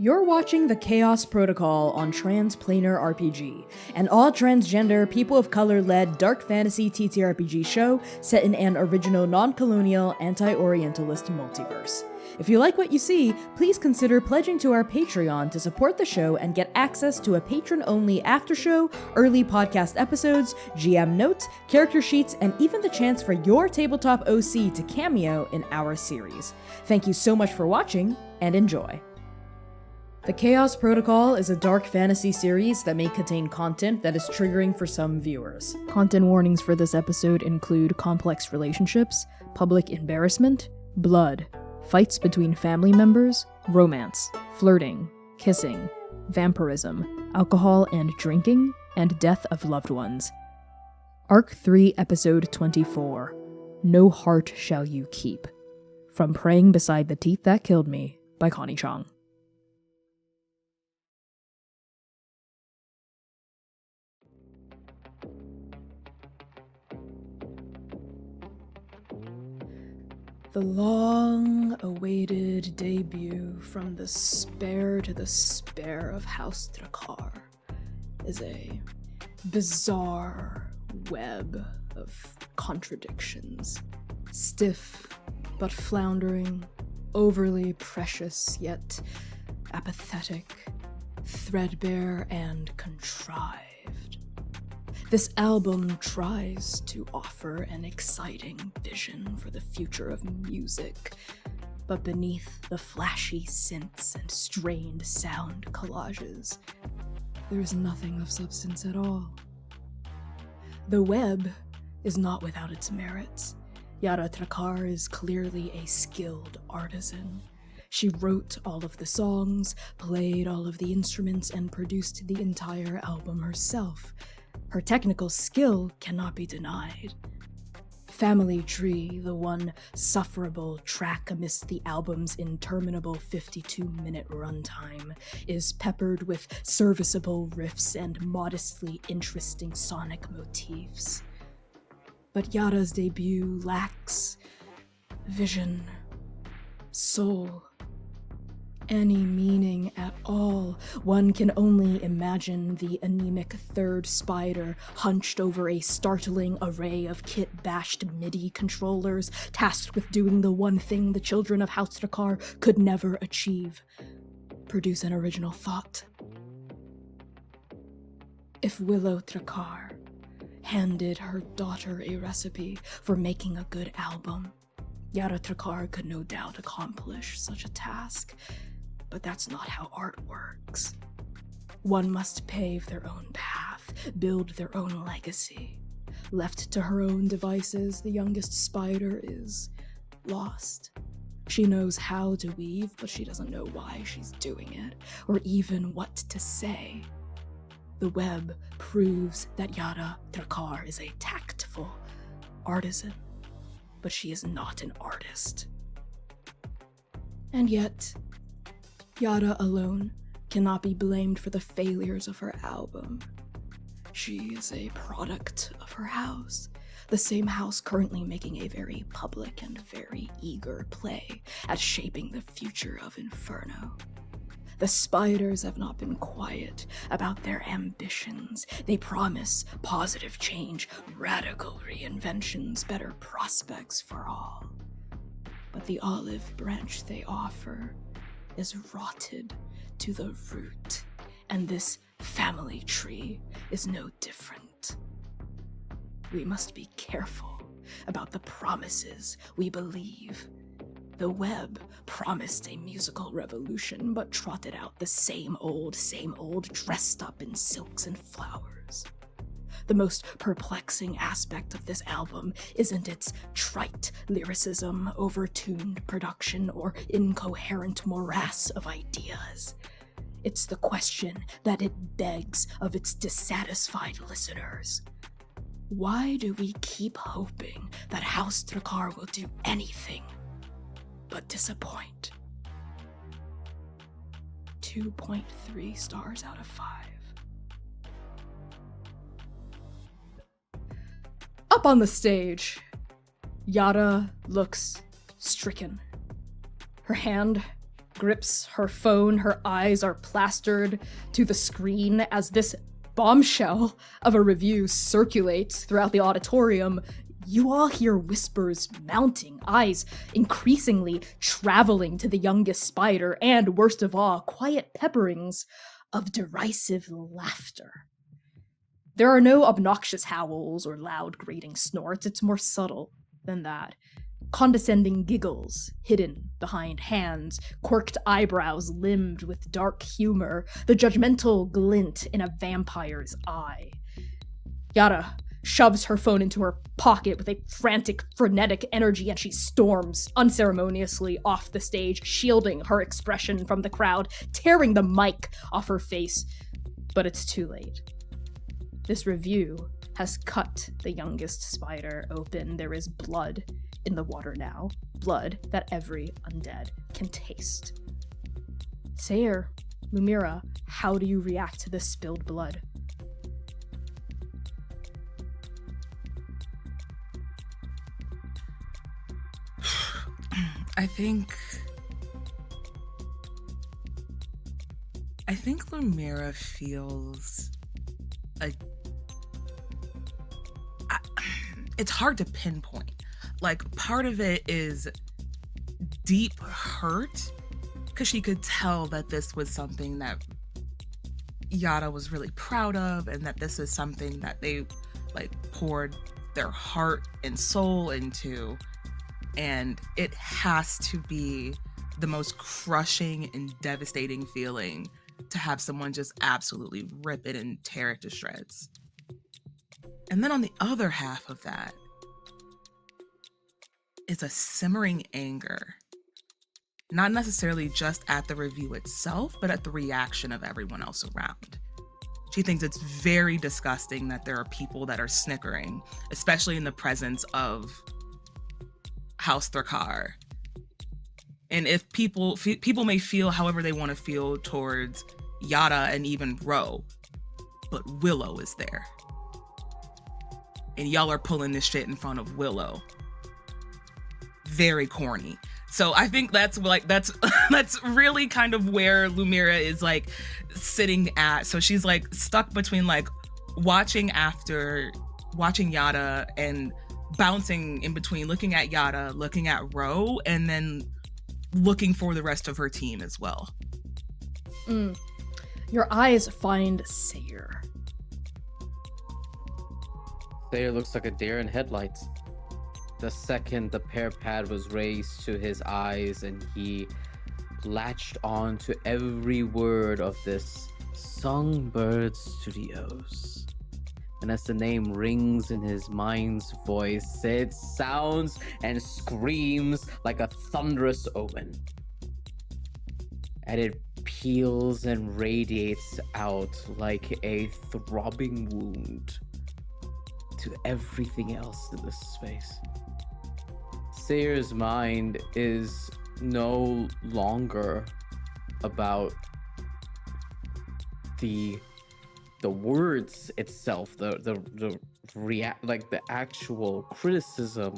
You're watching the Chaos Protocol on Transplanar RPG, an all-transgender, people of color-led dark fantasy TTRPG show set in an original non-colonial, anti-orientalist multiverse. If you like what you see, please consider pledging to our Patreon to support the show and get access to a patron-only after-show, early podcast episodes, GM notes, character sheets, and even the chance for your tabletop OC to cameo in our series. Thank you so much for watching, and enjoy. The Chaos Protocol is a dark fantasy series that may contain content that is triggering for some viewers. Content warnings for this episode include complex relationships, public embarrassment, blood, fights between family members, romance, flirting, kissing, vampirism, alcohol and drinking, and death of loved ones. Arc 3, Episode 24, No Heart Shall You Keep. From Praying Beside the Teeth That Killed Me, by Connie Chang. The long-awaited debut from the spare to the spare of House Thakrar is a bizarre web of contradictions. Stiff but floundering, overly precious yet apathetic, threadbare and contrived. This album tries to offer an exciting vision for the future of music, but beneath the flashy synths and strained sound collages, there is nothing of substance at all. The web is not without its merits. Yara Thakrar is clearly a skilled artisan. She wrote all of the songs, played all of the instruments, and produced the entire album herself. Her technical skill cannot be denied. Family Tree, the one sufferable track amidst the album's interminable 52-minute runtime, is peppered with serviceable riffs and modestly interesting sonic motifs. But Yara's debut lacks vision, soul, any meaning at all. One can only imagine the anemic third spider hunched over a startling array of kit-bashed MIDI controllers, tasked with doing the one thing the children of House Thakrar could never achieve: produce an original thought. If Willow Thakrar handed her daughter a recipe for making a good album, Yara Thakrar could no doubt accomplish such a task. But that's not how art works. One must pave their own path, build their own legacy. Left to her own devices, the youngest spider is lost. She knows how to weave, but she doesn't know why she's doing it, or even what to say. The web proves that Yara Thakrar is a tactful artisan, but she is not an artist. And yet, Yara alone cannot be blamed for the failures of her album. She is a product of her house, the same house currently making a very public and very eager play at shaping the future of Inferno. The spiders have not been quiet about their ambitions. They promise positive change, radical reinventions, better prospects for all. But the olive branch they offer is rotted to the root, and this family tree is no different. We must be careful about the promises we believe. The web promised a musical revolution, but trotted out the same old, dressed up in silks and flowers. The most perplexing aspect of this album isn't its trite lyricism, overtuned production, or incoherent morass of ideas. It's the question that it begs of its dissatisfied listeners. Why do we keep hoping that House Thakrar will do anything but disappoint? 2.3 stars out of 5. Up on the stage, Yara looks stricken. Her hand grips her phone. Her eyes are plastered to the screen as this bombshell of a review circulates throughout the auditorium. You all hear whispers mounting, eyes increasingly traveling to the youngest spider, and, worst of all, quiet pepperings of derisive laughter. There are no obnoxious howls or loud grating snorts. It's more subtle than that. Condescending giggles hidden behind hands, quirked eyebrows limned with dark humor, the judgmental glint in a vampire's eye. Yara shoves her phone into her pocket with a frantic, frenetic energy, and she storms unceremoniously off the stage, shielding her expression from the crowd, tearing the mic off her face. But it's too late. This review has cut the youngest spider open. There is blood in the water now, blood that every undead can taste. Seir, Lumièra, how do you react to this spilled blood? I think Lumièra feels it's hard to pinpoint. Like, part of it is deep hurt because she could tell that this was something that Yara was really proud of, and that this is something that they poured their heart and soul into. And it has to be the most crushing and devastating feeling to have someone just absolutely rip it and tear it to shreds. And then on the other half of that is a simmering anger. Not necessarily just at the review itself, but at the reaction of everyone else around. She thinks it's very disgusting that there are people that are snickering, especially in the presence of House Thakrar. And if people may feel however they want to feel towards Yara and even Ro, but Willow is there. And y'all are pulling this shit in front of Willow. Very corny. So I think that's that's really kind of where Lumièra is sitting at. So she's stuck between watching Yara and bouncing in between, looking at Yara, looking at Ro, and then looking for the rest of her team as well. Your eyes find Seir. Seir looks like a deer in headlights. The second the pear pad was raised to his eyes and he latched on to every word of this Songbird Studios. And as the name rings in his mind's voice, it sounds and screams like a thunderous omen. And it peels and radiates out like a throbbing wound to everything else in this space. Seir's mind is no longer about the words itself, the actual criticism.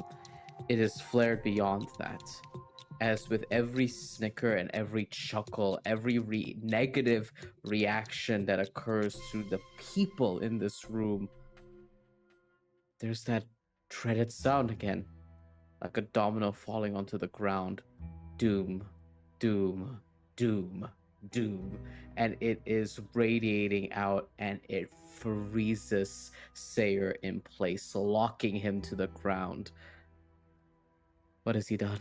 It is flared beyond that, as with every snicker and every chuckle, every negative reaction that occurs to the people in this room, there's that dreaded sound again, like a domino falling onto the ground. Doom, doom, doom, doom. And it is radiating out, and it freezes Seir in place, locking him to the ground. What has he done?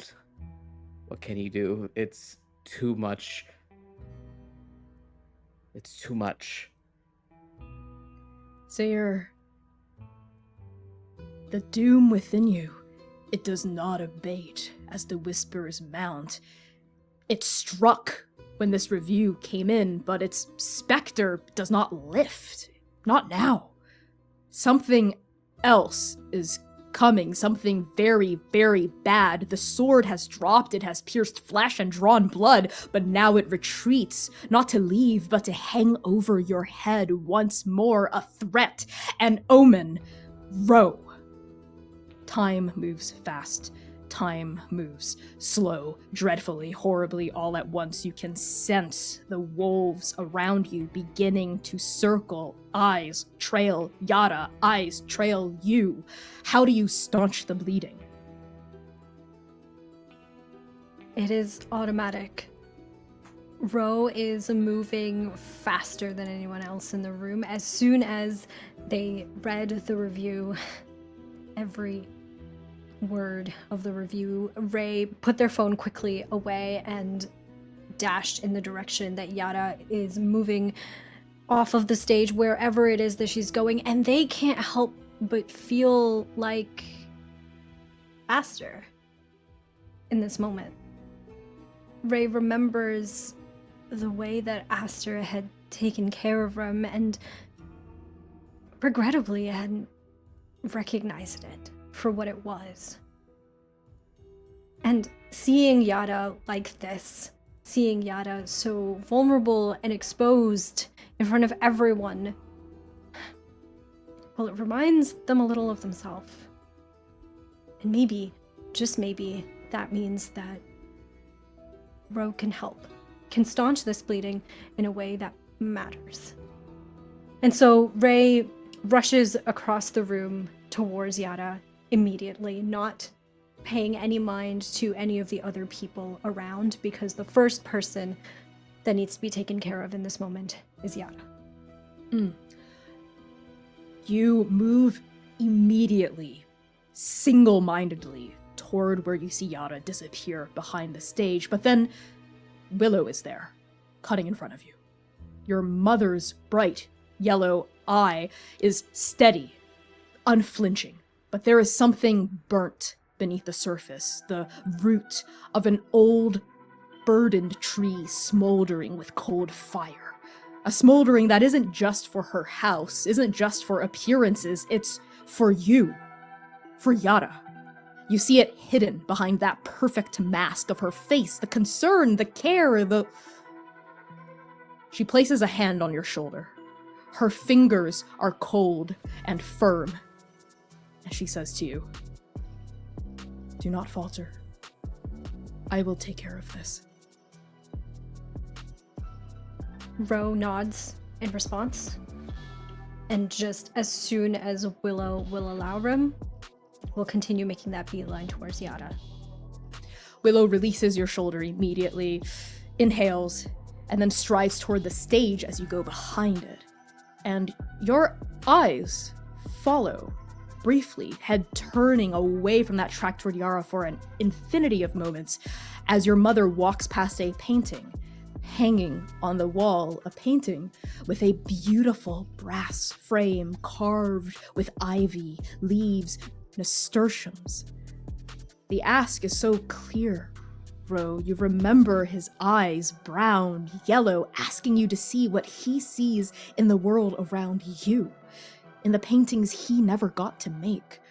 What can he do? It's too much. It's too much. Seir, the doom within you, it does not abate as the whispers mount. It struck when this review came in, but its specter does not lift. Not now. Something else is coming, something very, very bad. The sword has dropped, it has pierced flesh and drawn blood, but now it retreats, not to leave, but to hang over your head once more, a threat, an omen. Ro. Time moves fast. Time moves, slow, dreadfully, horribly, all at once. You can sense the wolves around you beginning to circle. Eyes trail Yara, eyes trail you. How do you staunch the bleeding? It is automatic. Ro is moving faster than anyone else in the room. As soon as they read the review, every word of the review, Ray put their phone quickly away and dashed in the direction that Yara is moving off of the stage, wherever it is that she's going, and they can't help but feel like Astor in this moment. Ray remembers the way that Astor had taken care of Rum and regrettably hadn't recognized it for what it was. And seeing Yara like this, seeing Yara so vulnerable and exposed in front of everyone, well, it reminds them a little of themselves. And maybe, just maybe, that means that Ro can help, can staunch this bleeding in a way that matters. And so Ray rushes across the room towards Yara immediately, not paying any mind to any of the other people around, because the first person that needs to be taken care of in this moment is Yara. You move immediately, single-mindedly, toward where you see Yara disappear behind the stage, but then Willow is there, cutting in front of you. Your mother's bright yellow eye is steady, unflinching, but there is something burnt beneath the surface, the root of an old, burdened tree smoldering with cold fire. A smoldering that isn't just for her house, isn't just for appearances, it's for you, for Yara. You see it hidden behind that perfect mask of her face, the concern, the care, the... She places a hand on your shoulder. Her fingers are cold and firm. And she says to you, "Do not falter. I will take care of this." Ro nods in response. And just as soon as Willow will allow room, we'll continue making that beeline towards Yara. Willow releases your shoulder immediately, inhales, and then strides toward the stage as you go behind it. And your eyes follow, briefly, head turning away from that track toward Yara for an infinity of moments, as your mother walks past a painting, hanging on the wall, a painting with a beautiful brass frame carved with ivy, leaves, nasturtiums. The ask is so clear, Ro. You remember his eyes, brown, yellow, asking you to see what he sees in the world around you, in the paintings he never got to make.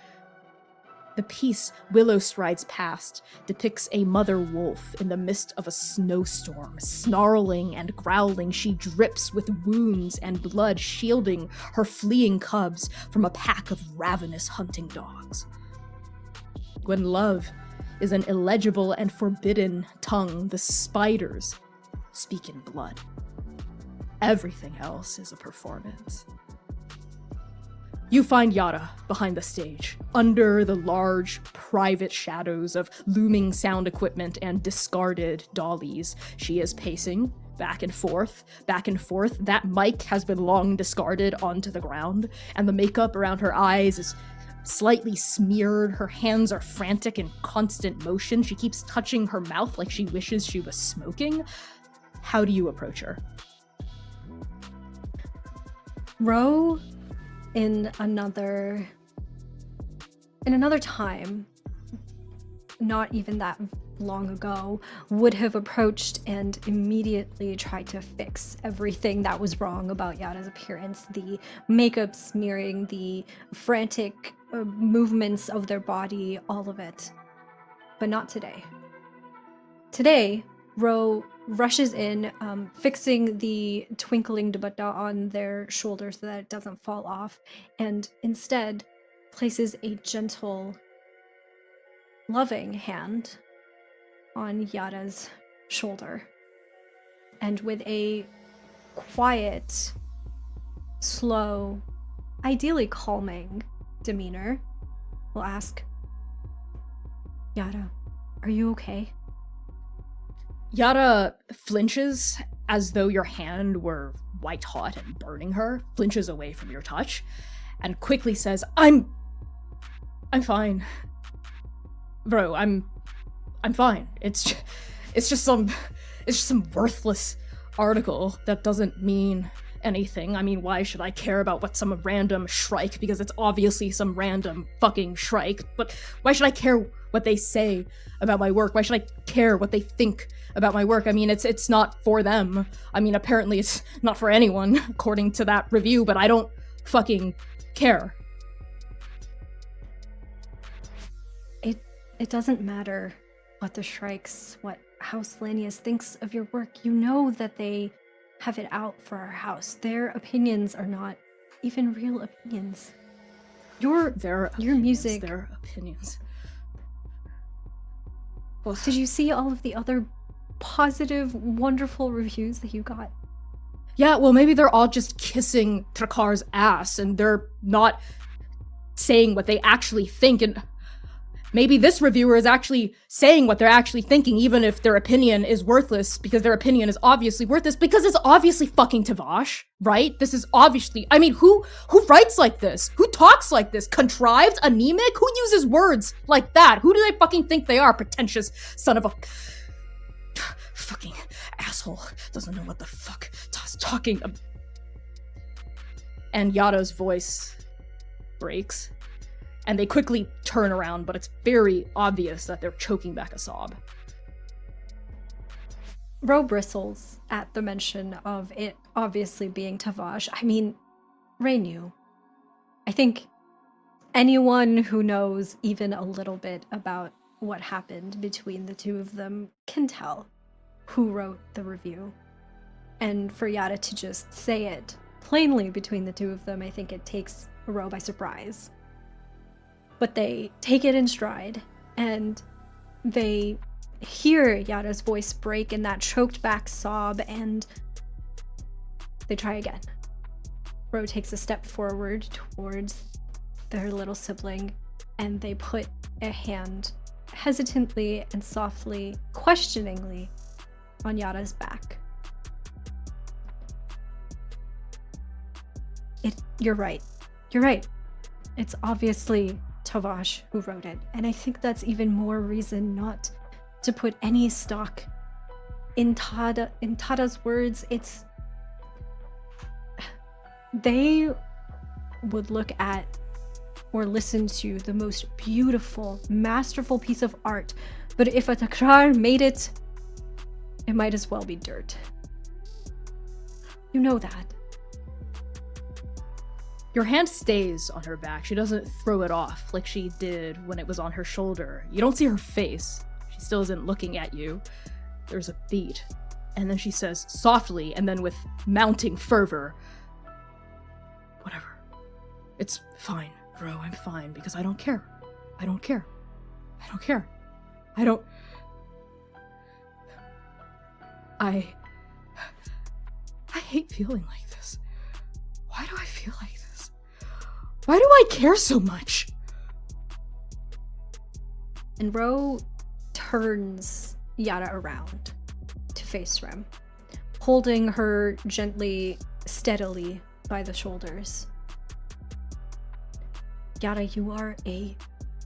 The piece Willow strides past depicts a mother wolf in the midst of a snowstorm. Snarling and growling, she drips with wounds and blood, shielding her fleeing cubs from a pack of ravenous hunting dogs. When love is an illegible and forbidden tongue, the spiders speak in blood. Everything else is a performance. You find Yara behind the stage, under the large, private shadows of looming sound equipment and discarded dollies. She is pacing back and forth, back and forth. That mic has been long discarded onto the ground, and the makeup around her eyes is slightly smeared. Her hands are frantic in constant motion. She keeps touching her mouth like she wishes she was smoking. How do you approach her? Ro, in another time, not even that long ago, would have approached and immediately tried to fix everything that was wrong about Yara's appearance. The makeup smearing, the frantic movements of their body, all of it. But not today. Today, Ro rushes in, fixing the twinkling dupatta on their shoulder so that it doesn't fall off, and instead places a gentle loving hand on Yada's shoulder. And with a quiet, slow, ideally calming demeanor, will ask, Yada, are you okay? Yada flinches as though your hand were white hot and burning her, flinches away from your touch, and quickly says, I'm fine. Bro, I'm fine. It's just some worthless article that doesn't mean anything. I mean, why should I care about what some random Shrike, because it's obviously some random fucking Shrike, but why should I care what they say about my work? Why should I care what they think about my work? I mean, it's not for them. I mean, apparently it's not for anyone, according to that review, but I don't fucking care. It doesn't matter what the Shrikes, what House Lanius thinks of your work. You know that they have it out for our house. Their opinions are not even real opinions. Your music. Their opinions. Well, did you see all of the other positive, wonderful reviews that you got? Yeah, well, maybe they're all just kissing Thakrar's ass and they're not saying what they actually think, and maybe this reviewer is actually saying what they're actually thinking, even if their opinion is worthless, because their opinion is obviously worthless, because it's obviously fucking Tavash, right? This is obviously, I mean, who writes like this? Who talks like this? Contrived? Anemic? Who uses words like that? Who do they fucking think they are? Pretentious son of a fucking asshole. Doesn't know what the fuck he's talking about. And Yada's voice breaks. And they quickly turn around, but it's very obvious that they're choking back a sob. Ro bristles at the mention of it obviously being Tavash. I mean, Ray knew. I think anyone who knows even a little bit about what happened between the two of them can tell who wrote the review. And for Yada to just say it plainly between the two of them, I think it takes Ro by surprise. But they take it in stride, and they hear Yada's voice break in that choked back sob, and they try again. Ro takes a step forward towards their little sibling, and they put a hand hesitantly and softly, questioningly, on Yada's back. You're right. You're right. It's obviously Tavash who wrote it, and I think that's even more reason not to put any stock in Tada's words. They would look at or listen to the most beautiful, masterful piece of art, but if a Thakrar made it, it might as well be dirt. You know that. Your hand stays on her back. She doesn't throw it off like she did when it was on her shoulder. You don't see her face. She still isn't looking at you. There's a beat. And then she says softly, and then with mounting fervor, whatever. It's fine, bro. I'm fine, because I don't care. I don't care. I don't care. I hate feeling like this. Why do I feel like this? Why do I care so much? And Ro turns Yada around to face Rem, holding her gently, steadily by the shoulders. Yada, you are a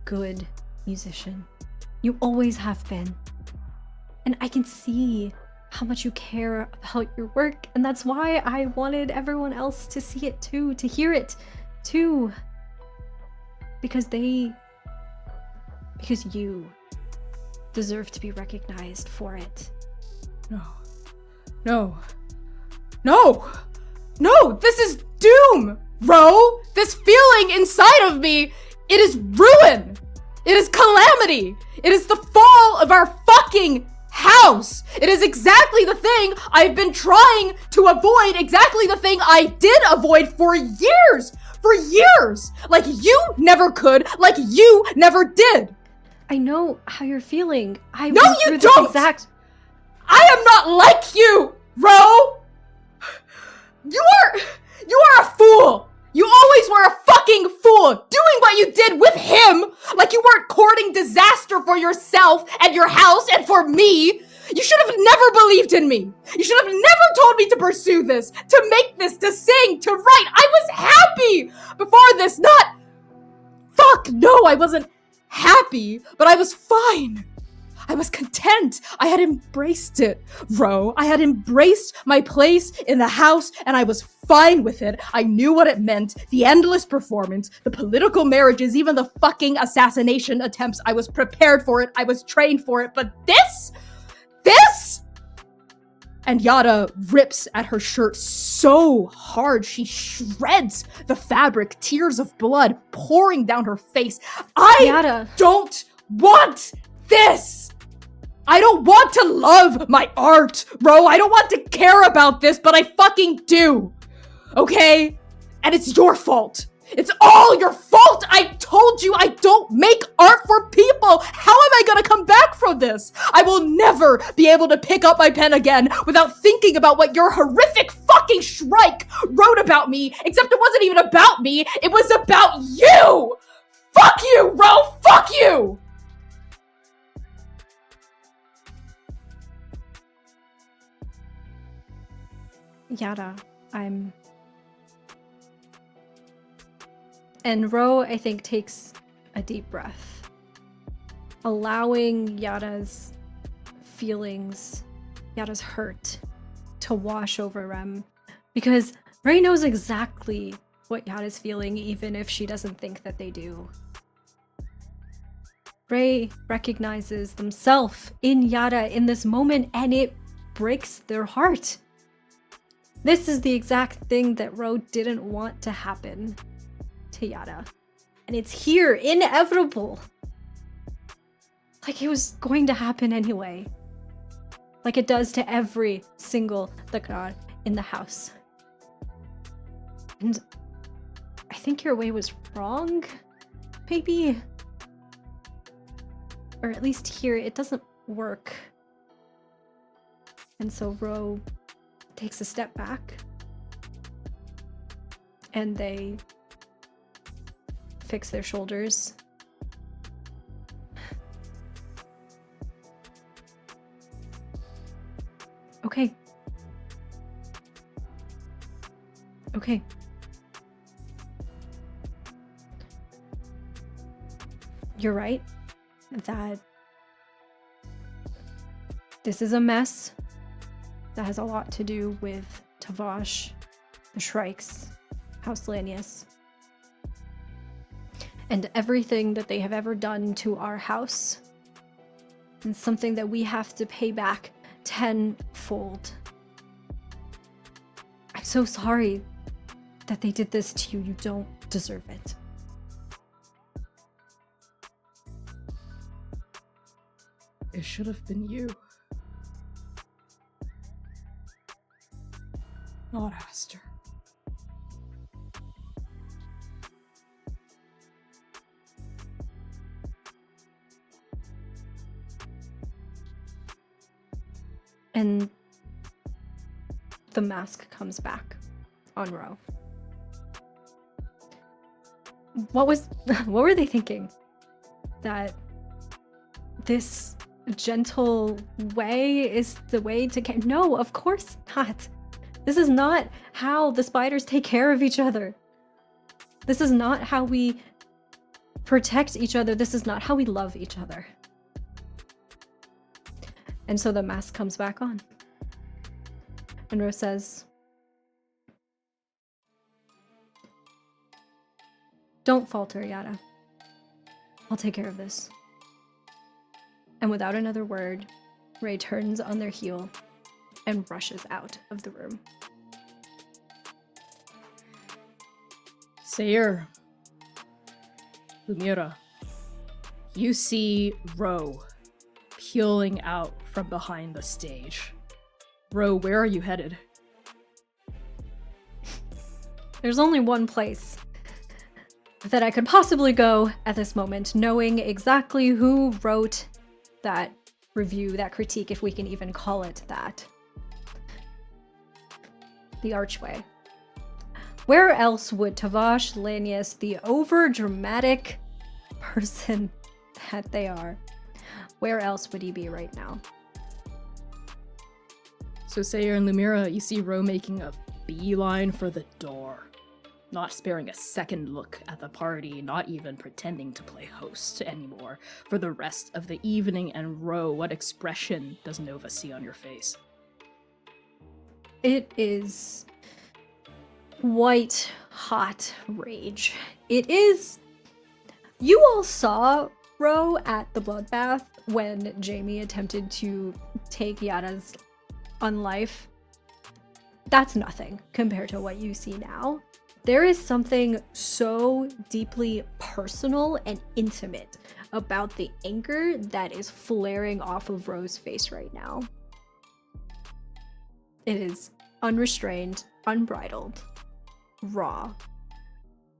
good musician. You always have been. And I can see how much you care about your work, and that's why I wanted everyone else to see it too, to hear it too. Because you deserve to be recognized for it. No, this is doom, Ro! This feeling inside of me, it is ruin! It is calamity! It is the fall of our fucking house! It is exactly the thing I've been trying to avoid, exactly the thing I did avoid for years! For years! Like you never could, like you never did! I know how you're feeling. I No, went you through this don't! exact. I am not like you, Ro! You are a fool! You always were a fucking fool! Doing what you did with him! Like you weren't courting disaster for yourself and your house and for me! You should have never believed in me! You should have never told me to pursue this, to make this, to sing, to write! I was happy before this, not... Fuck, no, I wasn't happy, but I was fine. I was content. I had embraced it, Ro. I had embraced my place in the house, and I was fine with it. I knew what it meant. The endless performance, the political marriages, even the fucking assassination attempts. I was prepared for it. I was trained for it. But this? And Yada rips at her shirt so hard she shreds the fabric, tears of blood pouring down her face. Yada. Don't want this! I don't want to love my art, Ro. I don't want to care about this, but I fucking do. Okay? And it's your fault. It's all your fault! I told you I don't make art for people! How am I gonna come back from this? I will never be able to pick up my pen again without thinking about what your horrific fucking Shrike wrote about me, except it wasn't even about me, it was about you! Fuck you, Ro! Fuck you! Yada, And Ro, I think, takes a deep breath, allowing Yada's feelings, Yada's hurt, to wash over Rem. Because Ray knows exactly what Yada's feeling, even if she doesn't think that they do. Ray recognizes themselves in Yada in this moment, and it breaks their heart. This is the exact thing that Ro didn't want to happen to Yada. And it's here, inevitable. Like it was going to happen anyway. Like it does to every single Thakrar in the house. And I think your way was wrong, maybe? Or at least here, it doesn't work. And so Ro takes a step back. And they fix their shoulders. Okay. Okay. You're right that this is a mess that has a lot to do with Tavash, the Shrikes, House Lanius, and everything that they have ever done to our house, and something that we have to pay back tenfold. I'm so sorry that they did this to you. You don't deserve it. It should have been you. Not Astor. And the mask comes back on Ro. What were they thinking? That this gentle way is the way to get... No, of course not. This is not how the spiders take care of each other. This is not how we protect each other. This is not how we love each other. And so the mask comes back on. And Ro says, "Don't falter, Yada. I'll take care of this." And without another word, Ray turns on their heel and rushes out of the room. Seir, Lumièra, you see Ro peeling out from behind the stage. Ro, where are you headed? There's only one place that I could possibly go at this moment, knowing exactly who wrote that review, that critique, if we can even call it that. The archway. Where else would Tavash Lanius, the over-dramatic person that they are, where else would he be right now? So Seir and Lumièra, you see Ro making a beeline for the door, not sparing a second look at the party, not even pretending to play host anymore for the rest of the evening. And Ro, what expression does Nova see on your face? It is white hot rage. It is. You all saw Ro at the bloodbath when Jamie attempted to take Yada's unlife. That's nothing compared to what you see now. There is something so deeply personal and intimate about the anger that is flaring off of Ro's face right now. It is unrestrained, unbridled, raw,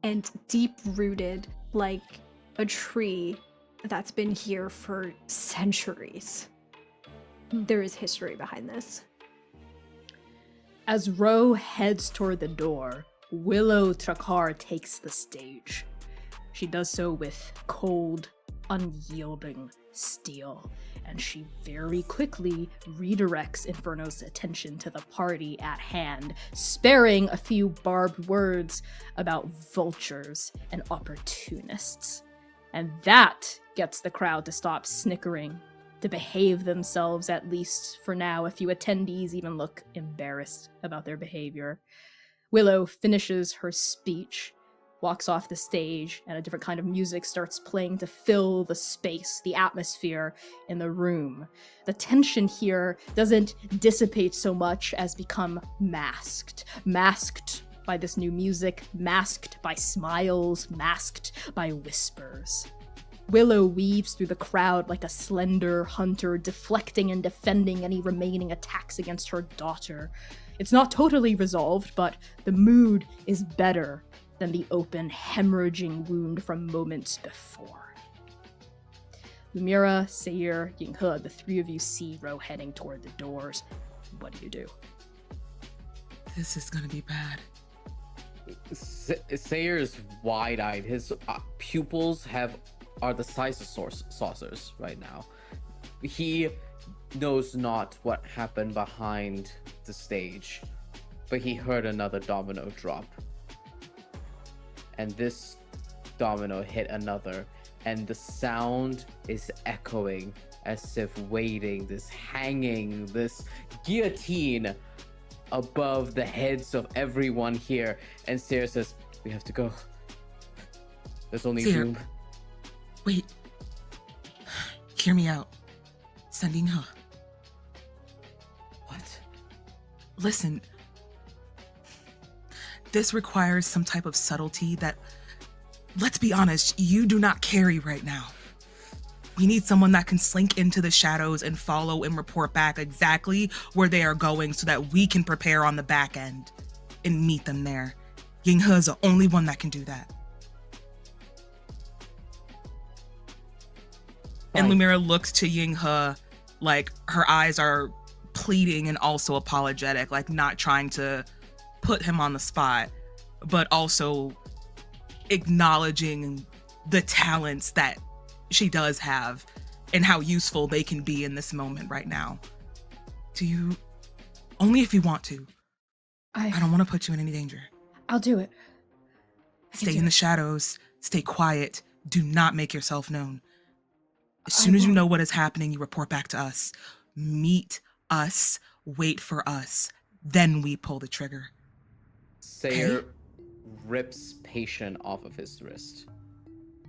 and deep-rooted like a tree that's been here for centuries. There is history behind this. As Ro heads toward the door, Willow Thakrar takes the stage. She does so with cold, unyielding steel, and she very quickly redirects Inferno's attention to the party at hand, sparing a few barbed words about vultures and opportunists. And that gets the crowd to stop snickering, to behave themselves, at least for now. A few attendees even look embarrassed about their behavior. Willow finishes her speech, walks off the stage, and a different kind of music starts playing to fill the space, the atmosphere in the room. The tension here doesn't dissipate so much as become masked. Masked by this new music, masked by smiles, masked by whispers. Willow weaves through the crowd like a slender hunter, deflecting and defending any remaining attacks against her daughter. It's not totally resolved, but the mood is better than the open, hemorrhaging wound from moments before. Lumièra, Seir, Yinghe, the three of you see Ro heading toward the doors. What do? This is gonna be bad. Seir is wide-eyed. His pupils are the size of saucers right now. He knows not what happened behind the stage, but he heard another domino drop. And this domino hit another, and the sound is echoing as if waiting, this hanging, this guillotine above the heads of everyone here. And Seir says, "We have to go. There's only Seir, doom." Wait. Hear me out. Sending her. What? Listen. This requires some type of subtlety that, let's be honest, you do not carry right now. We need someone that can slink into the shadows and follow and report back exactly where they are going so that we can prepare on the back end and meet them there. Yinghe is the only one that can do that. And Lumièra looks to Yinghe like her eyes are pleading and also apologetic, like not trying to put him on the spot, but also acknowledging the talents that she does have and how useful they can be in this moment right now. Do you? Only if you want to. I don't want to put you in any danger. I'll do it. Stay in the shadows. Stay quiet. Do not make yourself known. As soon as you know what is happening, you report back to us. Meet us. Wait for us. Then we pull the trigger. Seir rips Patient off of his wrist,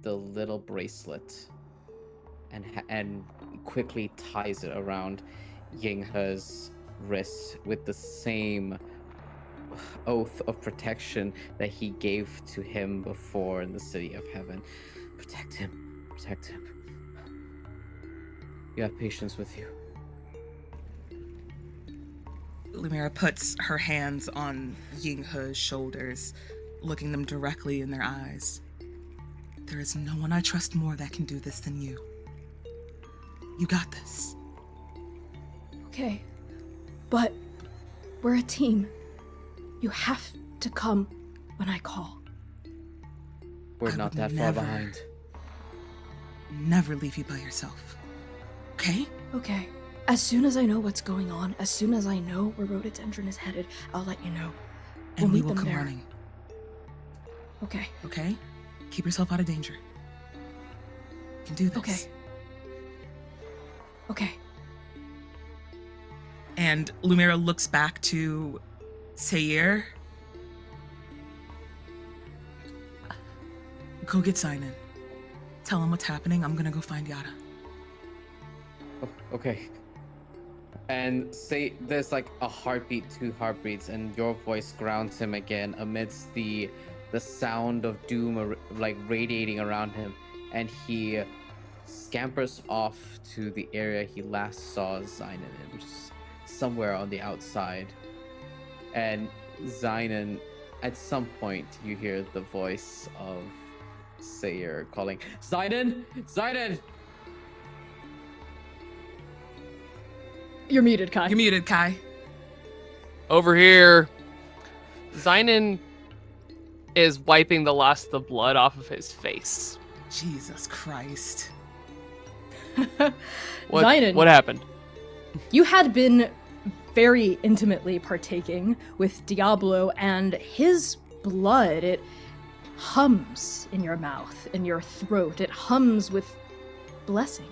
the little bracelet, and quickly ties it around Yinghe's wrist with the same oath of protection that he gave to him before in the City of Heaven. Protect him. Protect him. You have patience with you. Lumièra puts her hands on Yinghe's shoulders, looking them directly in their eyes. There is no one I trust more that can do this than you. You got this. Okay, but we're a team. You have to come when I call. We're I not would that far behind. Never leave you by yourself. Okay? Okay. As soon as I know what's going on, as soon as I know where Rhododendron is headed, I'll let you know. And We'll we meet will them come there. running. Okay. Okay? Keep yourself out of danger. You can do this. Okay. Okay. And Lumièra looks back to Seir. Go get Xainan. Tell him what's happening. I'm gonna go find Yara. Okay. And say there's like a heartbeat, 2 heartbeats, and your voice grounds him again amidst the sound of doom like radiating around him, and he scampers off to the area he last saw Xainan in, which is somewhere on the outside. And Xainan, at some point, you hear the voice of Seir calling, Xainan! Xainan! You're muted, Kai. You're muted, Kai. Over here, Xainan is wiping the last of the blood off of his face. Jesus Christ. Xainan, What happened? you had been very intimately partaking with Diablo, and his blood, it hums in your mouth, in your throat. It hums with blessing.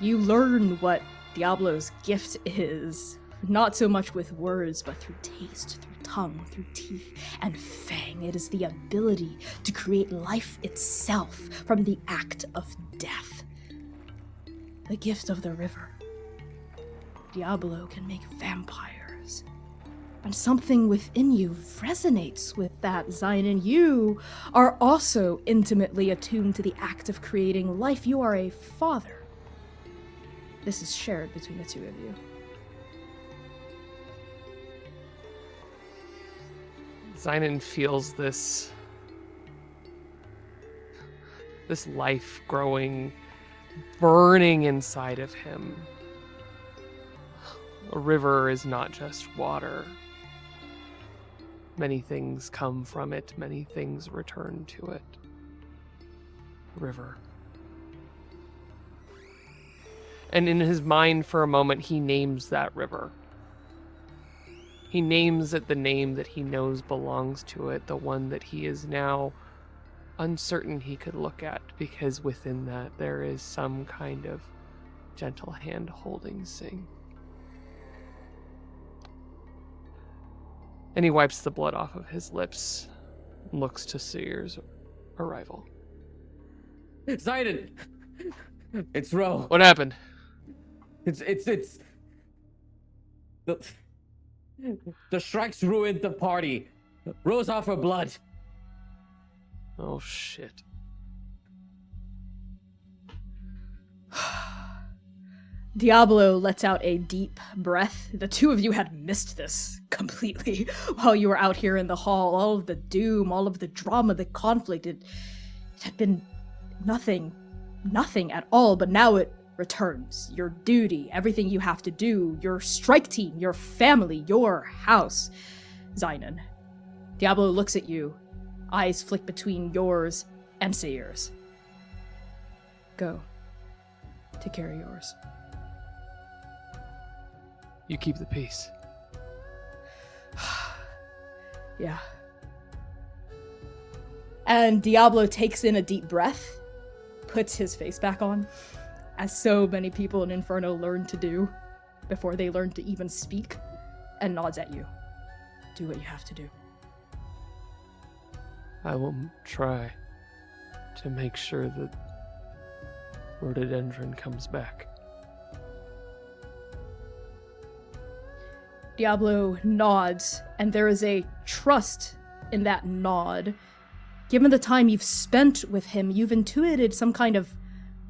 You learn what Diablo's gift is, not so much with words, but through taste, through tongue, through teeth, and fang. It is the ability to create life itself from the act of death. The gift of the river. Diablo can make vampires. And something within you resonates with that, Xainan. You are also intimately attuned to the act of creating life. You are a father. This is shared between the two of you. Xainan feels this life growing, burning inside of him. A river is not just water. Many things come from it, many things return to it. River. And in his mind, for a moment, he names that river. He names it the name that he knows belongs to it, the one that he is now uncertain he could look at, because within that there is some kind of gentle hand-holding sing. And he wipes the blood off of his lips and looks to Seir's arrival. Xainan! It's Ro. What happened? It's the Shrikes ruined the party. Ro's off her blood. Oh, shit. Diablo lets out a deep breath. The two of you had missed this completely while you were out here in the hall. All of the doom, all of the drama, the conflict, it had been nothing at all, but now it returns. Your duty, everything you have to do, your strike team, your family, your house. Xainan. Diablo looks at you. Eyes flick between yours and Seir's. Go. Take care of yours. You keep the peace. Yeah. And Diablo takes in a deep breath, puts his face back on, as so many people in Inferno learn to do before they learn to even speak, and nods at you. Do what you have to do. I will try to make sure that Rhododendron comes back. Diablo nods, and there is a trust in that nod. Given the time you've spent with him, you've intuited some kind of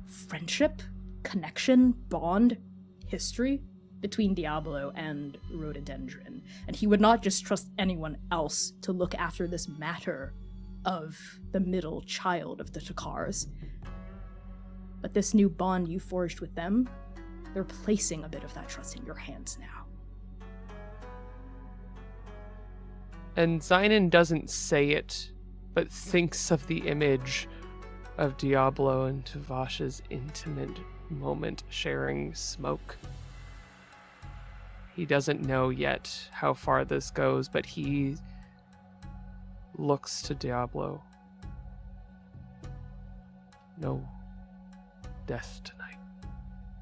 friendship, connection, bond, history between Diablo and Rhododendron. And he would not just trust anyone else to look after this matter of the middle child of the Thakrars. But this new bond you forged with them, they're placing a bit of that trust in your hands now. And Xainan doesn't say it, but thinks of the image of Diablo and Tavash's intimate moment sharing smoke. He doesn't know yet how far this goes, but he looks to Diablo. No death tonight.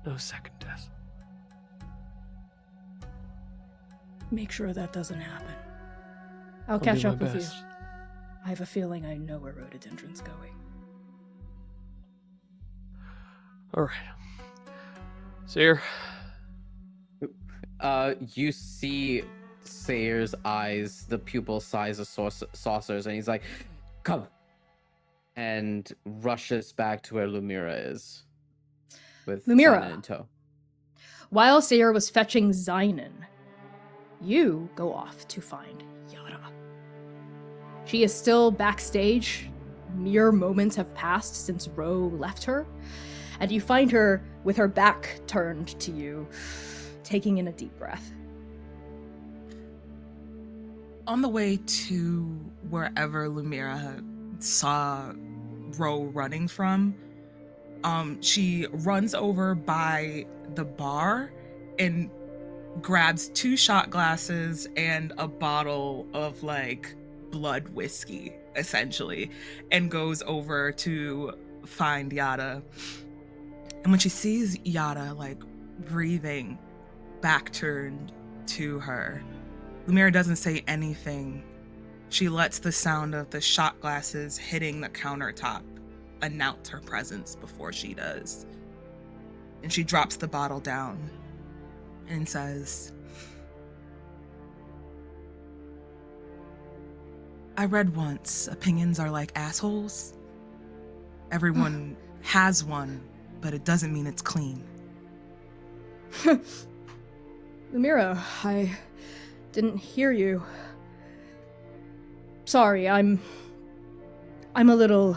No second death. Make sure that doesn't happen. I'll do catch my up with best. you. I have a feeling I know where Rhododendron's going. All right. Seir. You see Seir's eyes, the pupil size of saucers, and he's like, "Come," and rushes back to where Lumièra is, with Lumièra. Xainan in tow. While Seir was fetching Xainan, you go off to find Yara. She is still backstage. Mere moments have passed since Ro left her, and you find her with her back turned to you, taking in a deep breath. On the way to wherever Lumièra saw Ro running from, she runs over by the bar and grabs 2 shot glasses and a bottle of like blood whiskey, essentially, and goes over to find Yara. And when she sees Yara like breathing, back turned to her, Lumièra doesn't say anything. She lets the sound of the shot glasses hitting the countertop announce her presence before she does. And she drops the bottle down and says, "I read once, opinions are like assholes. Everyone has one, but it doesn't mean it's clean." Lumièra, I didn't hear you. Sorry, I'm a little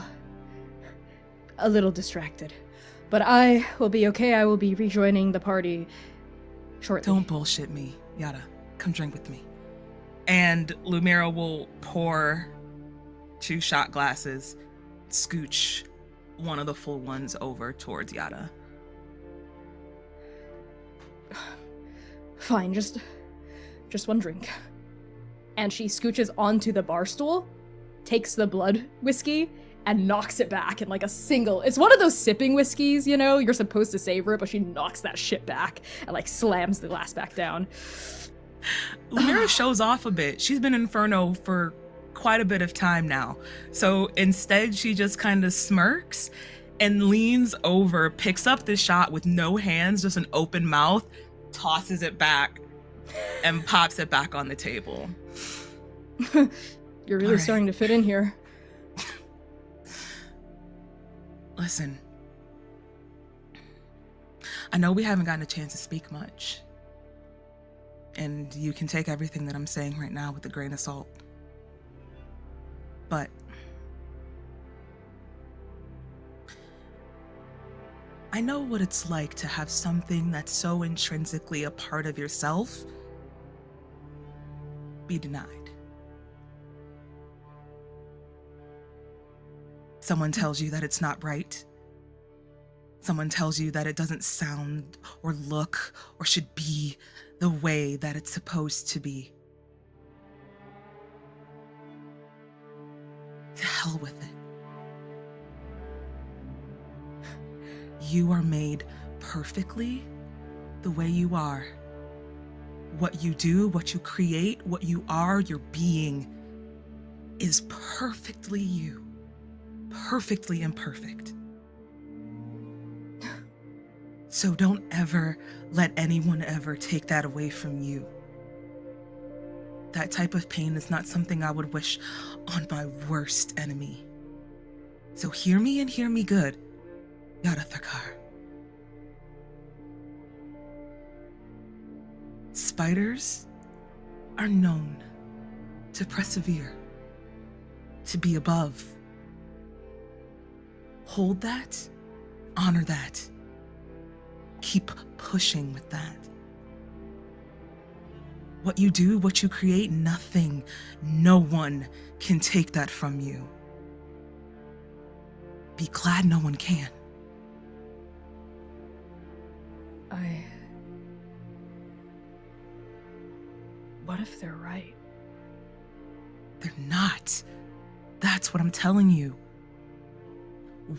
distracted. But I will be okay. I will be rejoining the party shortly. Don't bullshit me, Yara. Come drink with me. And Lumièra will pour 2 shot glasses, scooch one of the full ones over towards Yara. Fine, just one drink. And she scooches onto the bar stool, takes the blood whiskey, and knocks it back in like a single. It's one of those sipping whiskeys, you know? You're supposed to savor it, but she knocks that shit back and like slams the glass back down. Lumièra shows off a bit. She's been Inferno for quite a bit of time now. So instead, she just kind of smirks and leans over, picks up the shot with no hands, just an open mouth, tosses it back, and pops it back on the table. You're really starting to fit in here. Listen, I know we haven't gotten a chance to speak much, and you can take everything that I'm saying right now with a grain of salt, but I know what it's like to have something that's so intrinsically a part of yourself be denied. Someone tells you that it's not right. Someone tells you that it doesn't sound or look or should be the way that it's supposed to be. To hell with it. You are made perfectly the way you are. What you do, what you create, what you are, your being is perfectly you. Perfectly imperfect. So don't ever let anyone ever take that away from you. That type of pain is not something I would wish on my worst enemy. So hear me and hear me good, Yara Thakrar. Spiders are known to persevere. to be above. Hold that, honor that. Keep pushing with that. What you do, what you create, nothing, no one can take that from you. Be glad no one can. What if they're right? They're not. That's what I'm telling you.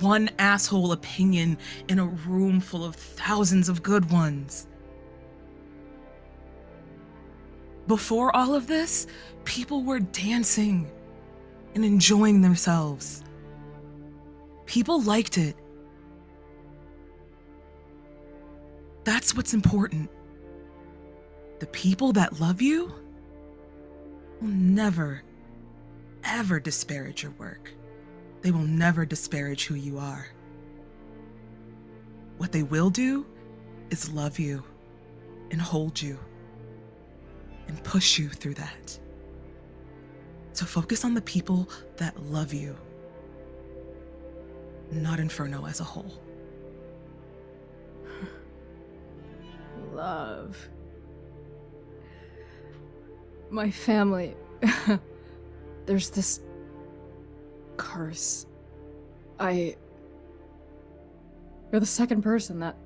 One asshole opinion in a room full of thousands of good ones. Before all of this, people were dancing and enjoying themselves. People liked it. That's what's important. The people that love you will never, ever disparage your work. They will never disparage who you are. What they will do is love you and hold you and push you through that. So focus on the people that love you, not Inferno as a whole. Love. My family. There's this curse. You're the second person that...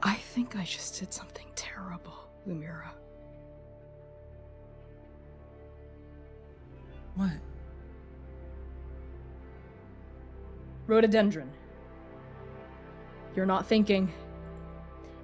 I think I just did something terrible, Lumièra. What? Rhododendron. You're not thinking.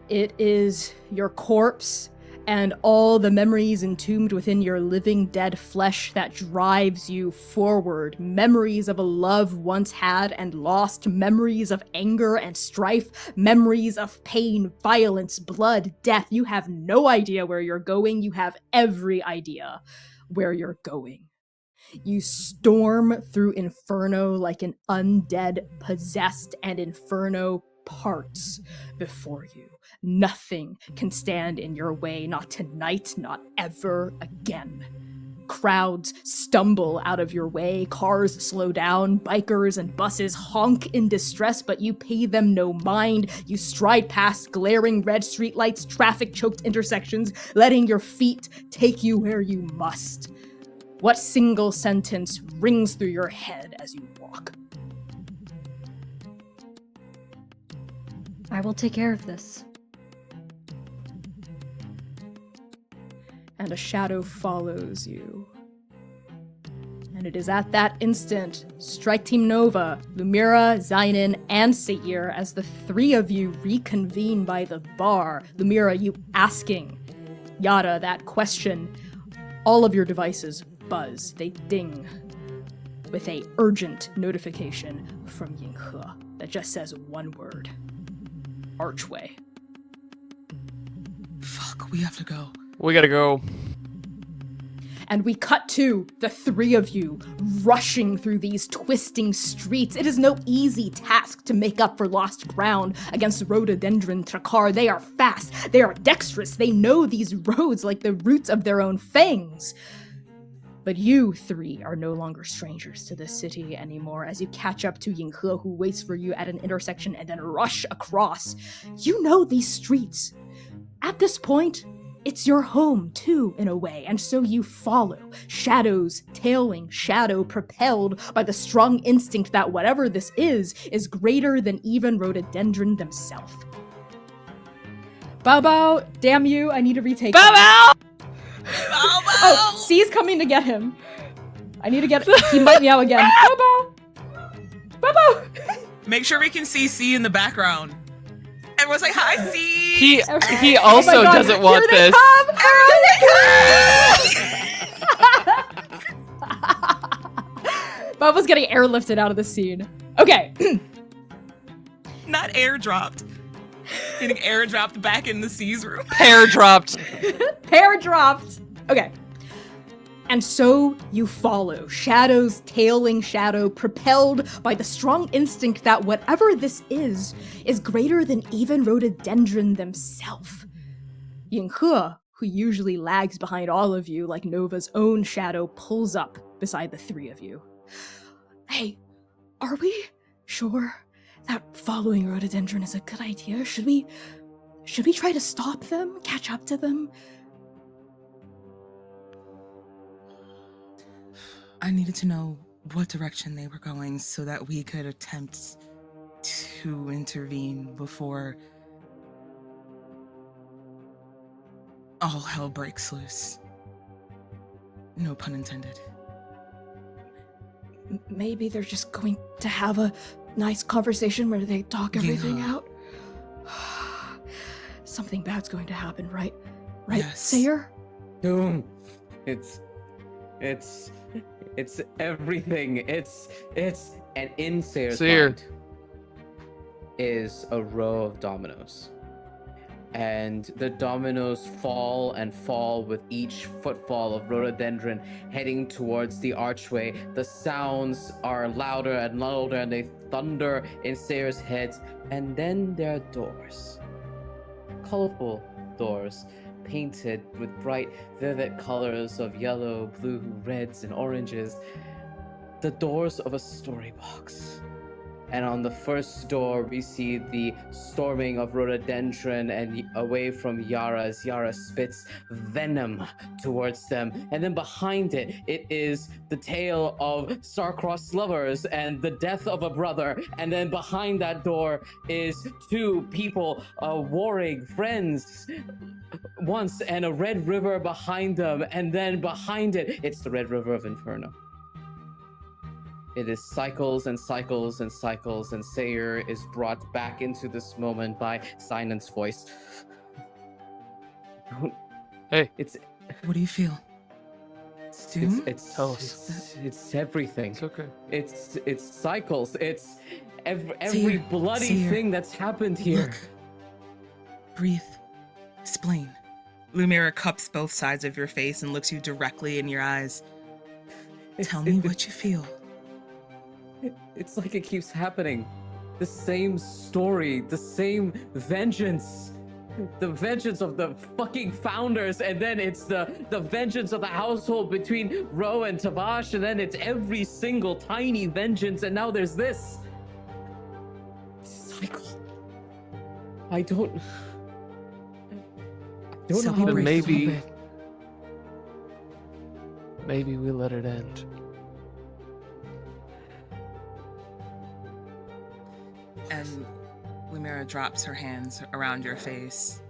It is your corpse and all the memories entombed within your living dead flesh that drives you forward. Memories of a love once had and lost, memories of anger and strife, memories of pain, violence, blood, death. You have no idea where you're going. You have every idea where you're going. You storm through Inferno like an undead, possessed, and Inferno parts before you. Nothing can stand in your way, not tonight, not ever again. Crowds stumble out of your way, cars slow down, bikers and buses honk in distress, but you pay them no mind. You stride past glaring red streetlights, traffic-choked intersections, letting your feet take you where you must. What single sentence rings through your head as you walk? I will take care of this. And a shadow follows you. And it is at that instant, Strike Team Nova, Lumièra, Xainan, and Seir, as the three of you reconvene by the bar. Lumièra, you asking Yara that question. All of your devices buzz, they ding with a urgent notification from Yinghe that just says one word. Archway. Fuck, we have to go. We gotta go. And we cut to the three of you rushing through these twisting streets. It is no easy task to make up for lost ground against Rhododendron Thakrar. They are fast, they are dexterous, they know these roads like the roots of their own fangs. But you three are no longer strangers to this city anymore as you catch up to Yinghe, who waits for you at an intersection and then rush across. You know these streets. At this point, it's your home, too, in a way, and so you follow. Shadows tailing shadow, propelled by the strong instinct that whatever this is greater than even Rhododendron themselves. Bao, damn you, I need to retake Bao! Oh, C's coming to get him. I need to get... He might meow again. Bao! Make sure we can see C in the background. Everyone's like, hi, C! He also doesn't want this. Baba's getting airlifted out of the scene. Okay. Not airdropped. Getting airdropped back in the C's room. Pair dropped. Pair dropped. Okay. And so you follow, shadows tailing shadow, propelled by the strong instinct that whatever this is greater than even Rhododendron themselves. Yinghe, who usually lags behind all of you like Nova's own shadow, pulls up beside the three of you. Hey, are we sure that following Rhododendron is a good idea? Should we try to stop them, catch up to them? I needed to know what direction they were going so that we could attempt to intervene before all hell breaks loose. No pun intended. Maybe they're just going to have a nice conversation where they talk everything out. Something bad's going to happen, right? Right, Yes. Seir? Doom. It's everything. It's and in Seir's Seir. mind is a row of dominoes. And the dominoes fall and fall with each footfall of Rhododendron heading towards the archway. The sounds are louder and louder, and they thunder in Seir's head. And then there are doors. Colorful doors, painted with bright, vivid colors of yellow, blue, reds, and oranges. The doors of a storybox. And on the first door, we see the storming of Rhododendron and away from Yara as Yara spits venom towards them. And then behind it, it is the tale of star-crossed lovers and the death of a brother. And then behind that door is two people warring, friends once, and a red river behind them. And then behind it, it's the Red River of Inferno. It is cycles and cycles and cycles, and Seir is brought back into this moment by Xainan's voice. Hey. It's What do you feel? Doom? Tell us. It's everything. It's okay. It's cycles. It's every Seir, bloody Seir, thing that's happened here. Look. Breathe. Explain. Lumièra cups both sides of your face and looks you directly in your eyes. Tell me what you feel. It's like it keeps happening. The same story, the same vengeance. The vengeance of the fucking founders, and then it's the vengeance of the household between Ro and Tavash, and then it's every single tiny vengeance, and now there's this cycle. I don't know how to Then maybe- stop it. Maybe we let it end. And Lumièra drops her hands around your face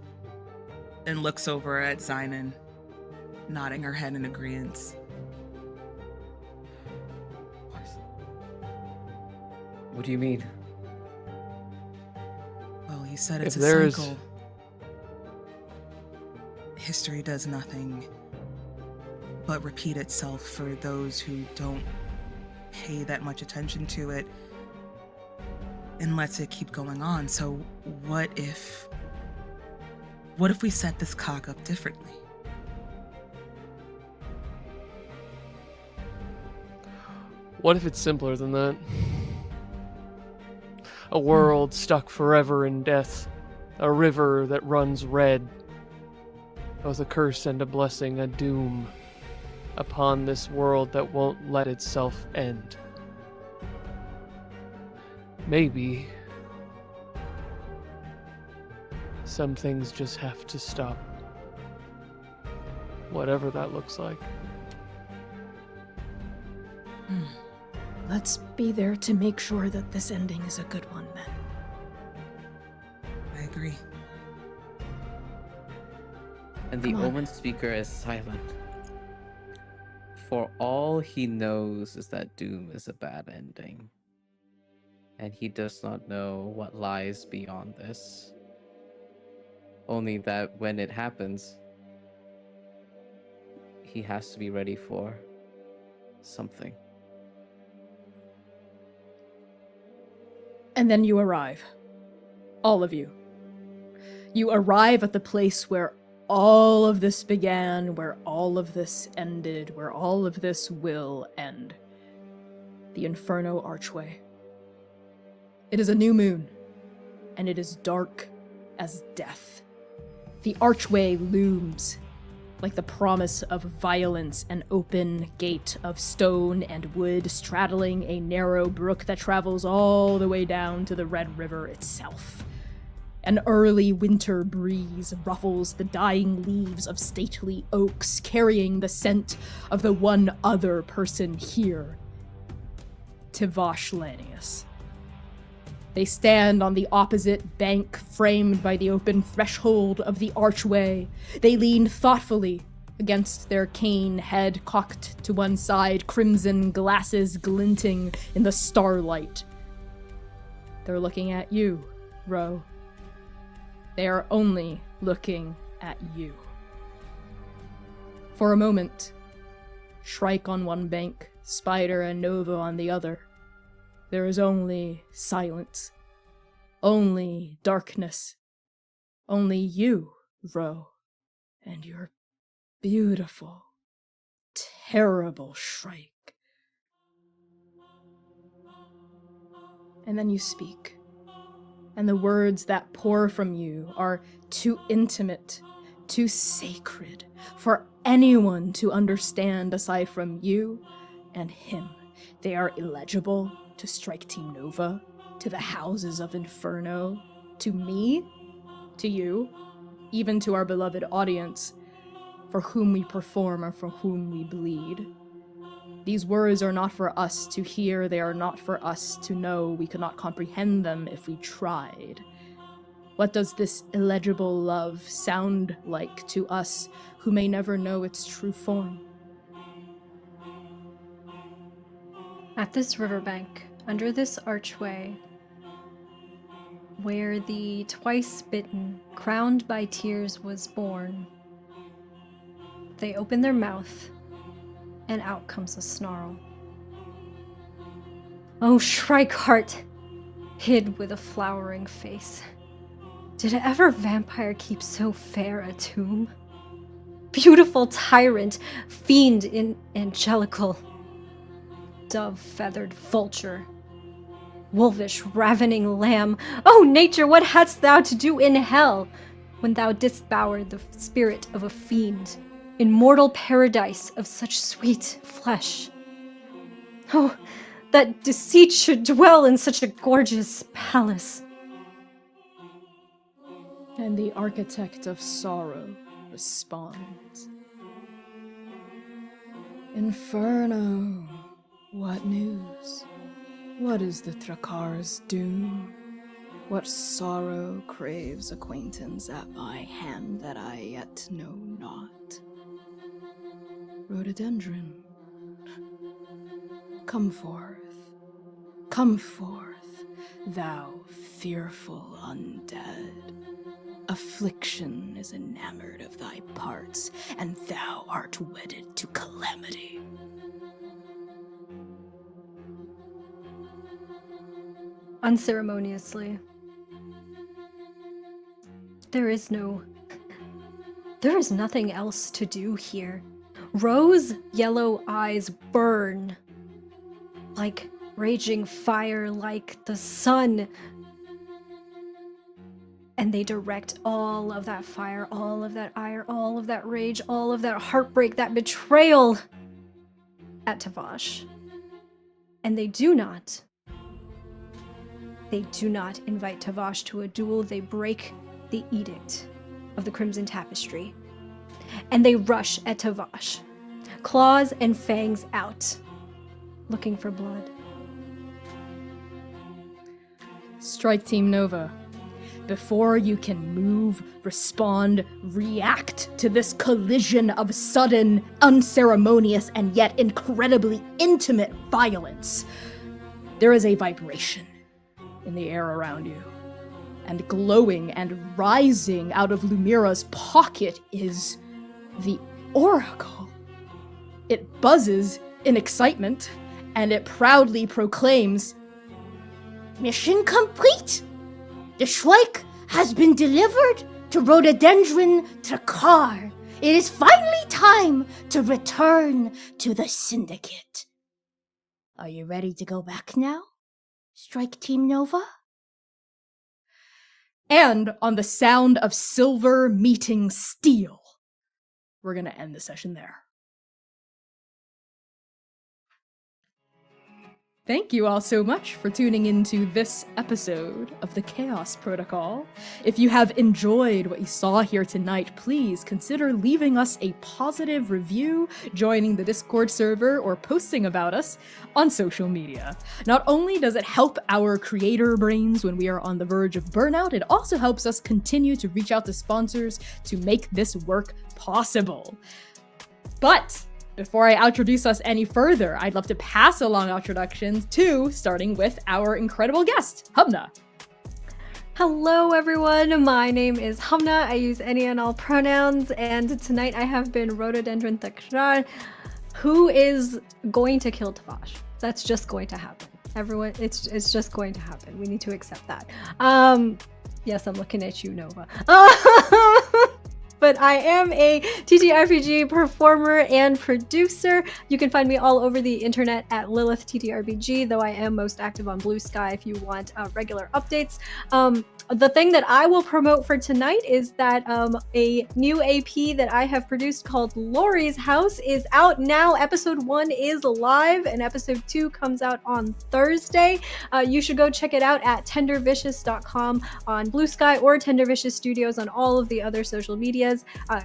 and looks over at Xainan, nodding her head in agreement. What do you mean? Well, you said it's If a there's- cycle. History does nothing but repeat itself for those who don't pay that much attention to it and lets it keep going on. So what if we set this cock up differently? What if it's simpler than that? A world stuck forever in death. A river that runs red. Both a curse and a blessing, a doom upon this world that won't let itself end. Maybe some things just have to stop. Whatever that looks like. Let's be there to make sure that this ending is a good one, then. I agree. And the Come on. Omen speaker is silent. For all he knows is that doom is a bad ending. And he does not know what lies beyond this. Only that when it happens, he has to be ready for something. And then you arrive. All of you. You arrive at the place where all of this began, where all of this ended, where all of this will end. The Inferno Archway. It is a new moon, and it is dark as death. The archway looms like the promise of violence, an open gate of stone and wood straddling a narrow brook that travels all the way down to the Red River itself. An early winter breeze ruffles the dying leaves of stately oaks, carrying the scent of the one other person here, Tivosh Lanius. They stand on the opposite bank, framed by the open threshold of the archway. They lean thoughtfully against their cane, head cocked to one side, crimson glasses glinting in the starlight. They're looking at you, Ro. They are only looking at you. For a moment, Shrike on one bank, Spider and Nova on the other. There is only silence, only darkness, only you, Ro, and your beautiful, terrible Shrike. And then you speak, and the words that pour from you are too intimate, too sacred for anyone to understand aside from you and him. They are illegible to Strike Team Nova, to the Houses of Inferno, to me, to you, even to our beloved audience, for whom we perform and for whom we bleed. These words are not for us to hear, they are not for us to know. We could not comprehend them if we tried. What does this illegible love sound like to us who may never know its true form? At this riverbank, under this archway, where the twice-bitten, crowned by tears was born, they open their mouth, and out comes a snarl. Oh, Shrike heart, hid with a flowering face. Did ever vampire keep so fair a tomb? Beautiful tyrant, fiend in angelical, dove-feathered vulture, wolvish ravening lamb. Oh, nature, what hadst thou to do in hell when thou didst bower the spirit of a fiend in mortal paradise of such sweet flesh? Oh, that deceit should dwell in such a gorgeous palace. And the architect of sorrow responds. Inferno, what news? What is the Thakrar's doom? What sorrow craves acquaintance at my hand that I yet know not? Rhododendron, come forth, thou fearful undead. Affliction is enamored of thy parts, and thou art wedded to calamity. Unceremoniously. There is nothing else to do here. Ro's yellow eyes burn like raging fire, like the sun. And they direct all of that fire, all of that ire, all of that rage, all of that heartbreak, that betrayal at Tivosh. And they do not invite Tivosh to a duel. They break the edict of the Crimson Tapestry. And they rush at Tivosh, claws and fangs out, looking for blood. Strike Team Nova. Before you can move, respond, react to this collision of sudden, unceremonious, and yet incredibly intimate violence, there is a vibration in the air around you. And glowing and rising out of Lumièra's pocket is the Oracle. It buzzes in excitement, and it proudly proclaims, "Mission complete! The Shrike has been delivered to Rhododendron Thakrar. It is finally time to return to the Syndicate. Are you ready to go back now, Strike Team Nova?" And on the sound of silver meeting steel, we're going to end the session there. Thank you all so much for tuning into this episode of the Chaos Protocol. If you have enjoyed what you saw here tonight, please consider leaving us a positive review, joining the Discord server, or posting about us on social media. Not only does it help our creator brains when we are on the verge of burnout, it also helps us continue to reach out to sponsors to make this work possible. But before I introduce us any further, I'd love to pass along introductions to, starting with our incredible guest, Hamnah. Hello everyone, my name is Hamnah. I use any and all pronouns, and tonight I have been Rhododendron Thakrar, who is going to kill Tavash. That's just going to happen. Everyone, it's just going to happen. We need to accept that. Yes, I'm looking at you, Nova. But I am a TTRPG performer and producer. You can find me all over the internet at Lilith TTRPG, though I am most active on Blue Sky if you want regular updates. The thing that I will promote for tonight is that a new AP that I have produced called Lori's House is out now. Episode 1 is live and episode 2 comes out on Thursday. You should go check it out at tendervicious.com on Blue Sky or Tendervicious Studios on all of the other social medias.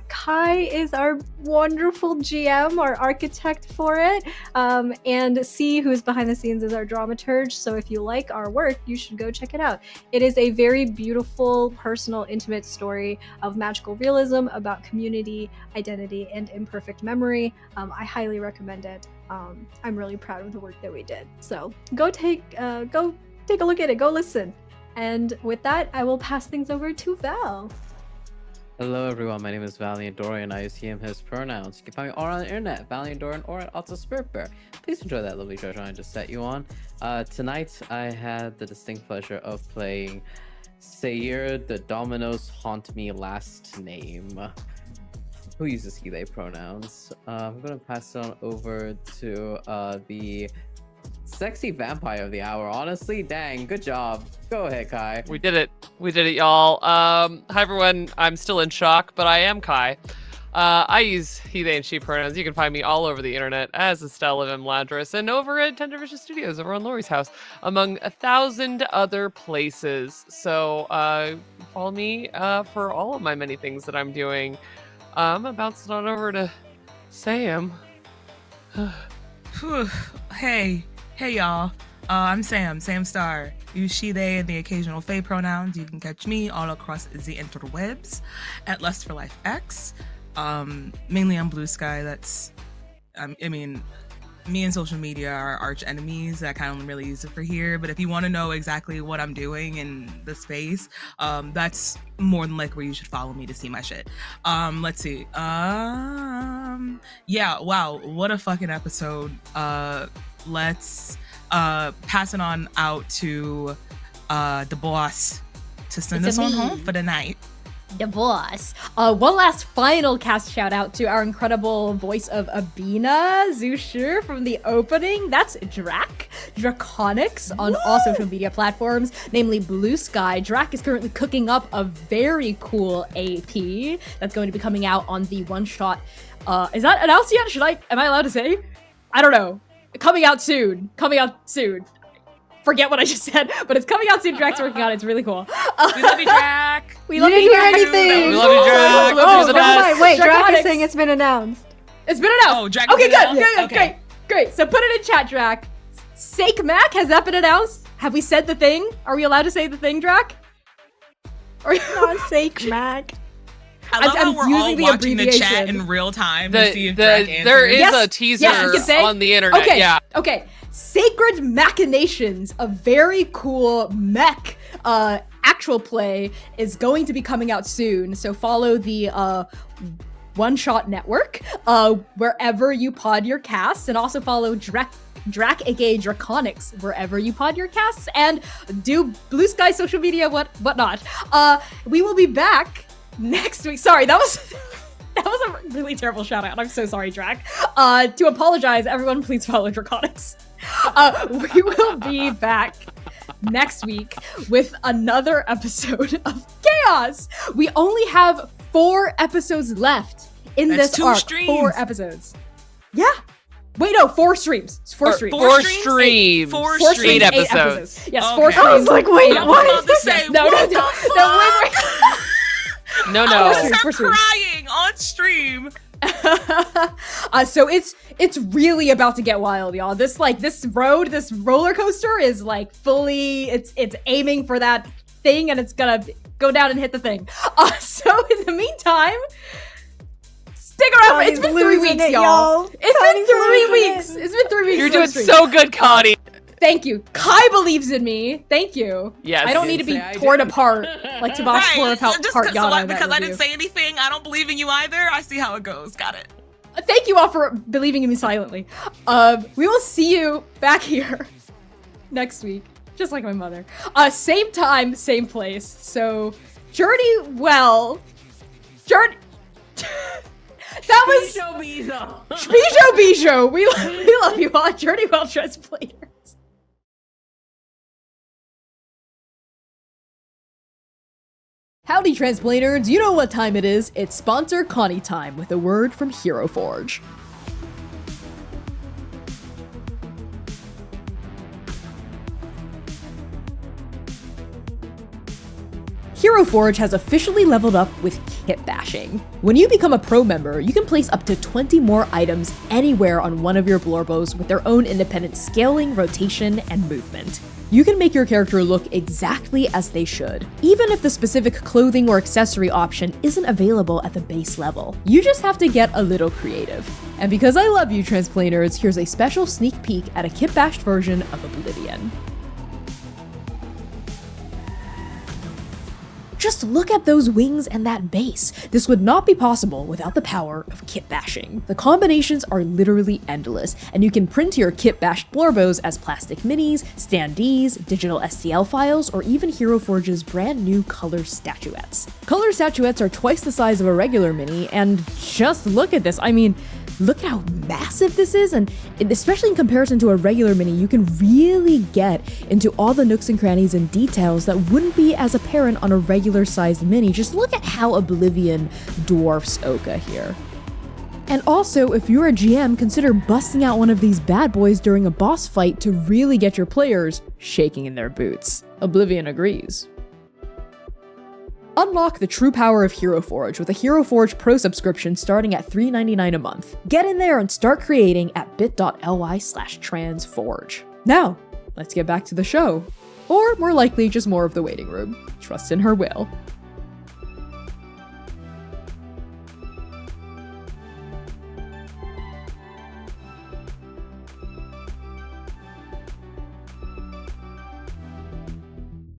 Kai is our wonderful GM, our architect for it, and C, who is behind the scenes, is our dramaturg. So if you like our work, you should go check it out. It is a very beautiful, personal, intimate story of magical realism about community, identity, and imperfect memory. I highly recommend it. I'm really proud of the work that we did. So go take a look at it. Go listen. And with that, I will pass things over to Val. Hello everyone, my name is Valiant Dorian. I use he, him, his pronouns. You can find me all on the internet, Valiant Dorian or at Alta Spirit Bear. Please enjoy that lovely treasure I just set you on. Tonight I had the distinct pleasure of playing Seir, the Dominoes Haunt Me last name. Who uses he, they pronouns? I'm gonna pass it on over to the sexy vampire of the hour. Honestly, dang, good job. Go ahead, Kai. We did it, y'all. Hi everyone. I'm still in shock, but I am Kai. I use he, they, and she pronouns. You can find me all over the internet as Estelle of M. Ladris and over at Tendervicious Studios over on Lori's House, among 1,000 other places. So follow me for all of my many things that I'm doing. I'm bouncing on over to Samm. Hey y'all, I'm Samm Star. Use she, they, and the occasional they pronouns. You can catch me all across the interwebs at Lust for Life X. Mainly on Blue Sky. That's, I mean, me and social media are arch enemies. I kind of really use it for here. But if you want to know exactly what I'm doing in the space, that's more than likely where you should follow me to see my shit. Let's see. Yeah, wow, what a fucking episode. Let's pass it on out to the boss to send us on home for the night. The boss. One last final cast shout out to our incredible voice of Abina Zushur from the opening. That's Draconics on all social media platforms, namely Blue Sky. Drac is currently cooking up a very cool AP that's going to be coming out on the one-shot. Is that announced yet? Am I allowed to say? I don't know. Coming out soon. Forget what I just said, but it's coming out soon. Drac's working on it. It's really cool. We love you, Drac. We love you, hear anything. We love you, Drac. Oh, never mind. Wait, Drac is saying it's been announced. It's been announced. Oh, Drac. Okay, good. Okay. Great. So put it in chat, Drac. Sake Mac, has that been announced? Have we said the thing? Are we allowed to say the thing, Drac? Or not Sake Mac. I love how we're all using the watching the chat abbreviation. in real time to see if Drac answers. There is Yes, a teaser yes, you can say- on the internet. Okay, Yeah. okay. Sacred Machinations, a very cool mech actual play, is going to be coming out soon. So follow the One Shot Network wherever you pod your casts, and also follow Drac aka Draconics wherever you pod your casts, and do Blue Sky social media whatnot. We will be back next week. Sorry, that was a really terrible shout out. I'm so sorry, Drac. To apologize, everyone, please follow Draconics. We will be back next week with another episode of Chaos. We only have 4 episodes left in That's this 2 arc. streams. 4 episodes. Yeah. Wait, no, 4 streams. It's 4 streams. 4 streams. 4 4 streams, streams, 8 8 episodes. Yes, Okay. 4 streams. I was like, wait, I'm what? about to say, No, what no, the fuck? wait. No, I no. was streams, her 4 streams. crying on stream. So it's really about to get wild, y'all. This roller coaster is like fully, it's aiming for that thing, and it's gonna go down and hit the thing. So in the meantime, stick around. Connie's It's been 3 losing weeks, it, y'all. It's Connie's been 3 losing weeks. it. It's been 3 weeks. You're of doing stream. so good, Connie. Thank you. Kai believes in me. Thank you. Yes. I don't need to be Didn't say I torn did. apart like Tabas tore apart just Yada. so in that because I review. didn't say anything, I don't believe in you either. I see how it goes. Got it. Thank you all for believing in me silently. We will see you back here next week, just like my mother. Same time, same place. So, journey well. Journey. That was Bijou. We love you all. Journey well, translators. Howdy, Transplaners! You know what time it is. It's sponsor Connie time with a word from Hero Forge. Hero Forge has officially leveled up with kit bashing. When you become a pro member, you can place up to 20 more items anywhere on one of your Blorbos with their own independent scaling, rotation, and movement. You can make your character look exactly as they should, even if the specific clothing or accessory option isn't available at the base level. You just have to get a little creative. And because I love you, Transplaners, here's a special sneak peek at a kit bashed version of Oblivion. Just look at those wings and that base. This would not be possible without the power of kit bashing. The combinations are literally endless, and you can print your kit bashed Blorbos as plastic minis, standees, digital STL files, or even Hero Forge's brand new color statuettes. Color statuettes are twice the size of a regular mini, and just look at this. I mean, look at how massive this is, and especially in comparison to a regular mini, you can really get into all the nooks and crannies and details that wouldn't be as apparent on a regular sized mini. Just look at how Oblivion dwarfs Oka here. And also, if you're a GM, consider busting out one of these bad boys during a boss fight to really get your players shaking in their boots. Oblivion agrees. Unlock the true power of Hero Forge with a Hero Forge Pro subscription starting at $3.99 a month. Get in there and start creating at bit.ly/transforge. Now, let's get back to the show. Or more likely, just more of the waiting room. Trust in her will.